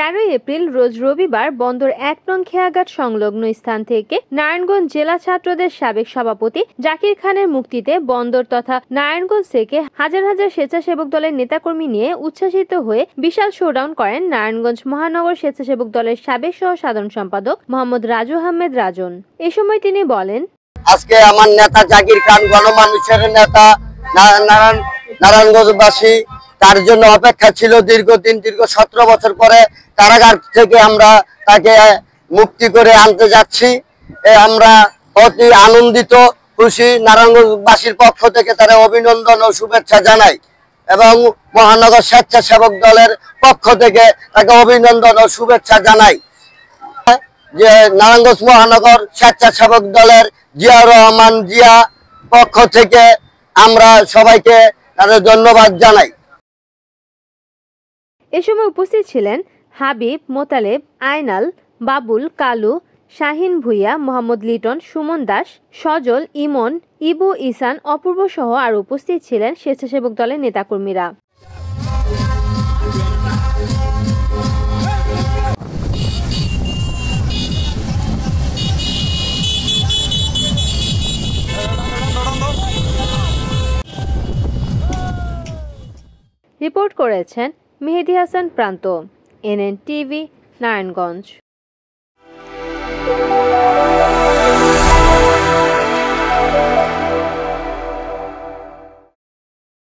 13 April রোজ রবিবার বন্দর ১ নং খেয়াঘাট সংলগ্ন স্থান থেকে নারায়ণগঞ্জ জেলা ছাত্রদের সাবেক সভাপতি জাকির খানের মুক্তিতে বন্দর তথা নারায়ণগঞ্জ থেকে হাজার হাজার স্বেচ্ছাসেবক দলের নেতাকর্মী নিয়ে উচ্ছ্বাসিত হয়ে বিশাল শোডাউন করেন নারায়ণগঞ্জ মহানগর স্বেচ্ছাসেবক দলের সাবেক সহ সাধারণ সম্পাদক মোহাম্মদ রাজু আহমেদ রাজন। এ সময় তিনি বলেন, আজকে আমার নেতা জাকির খান গণমানুষের নেতা, নারায়ণগঞ্জবাসী তার জন্য অপেক্ষা ছিল দীর্ঘ 17 বছর পরে কারাগার থেকে আমরা তাকে মুক্তি করে আনতে যাচ্ছি। আমরা অতি আনন্দিত, খুশি। নারায়ণগঞ্জবাসীর পক্ষ থেকে তারা অভিনন্দন ও শুভেচ্ছা জানাই এবং মহানগর স্বেচ্ছাসেবক দলের পক্ষ থেকে তাকে অভিনন্দন ও শুভেচ্ছা জানাই। যে নারায়ণগঞ্জ মহানগর স্বেচ্ছাসেবক দলের জিয়াউর রহমান জিয়া পক্ষ থেকে আমরা সবাইকে তাদের ধন্যবাদ জানাই। এ সময় উপস্থিত ছিলেন হাবিব, মোতালেব, আয়নাল, বাবুল, কালু, শাহিন ভুইয়া, মোহাম্মদ লিটন, সুমন দাস, সজল, ইমন, ইবু, ইসান, অপূর্ব সহ আর উপস্থিত ছিলেন স্বেচ্ছাসেবক দলের নেতাকর্মীরা। রিপোর্ট করেছেন মেহেদী হাসান প্রান্ত, NN টিভি, নারায়ণগঞ্জ।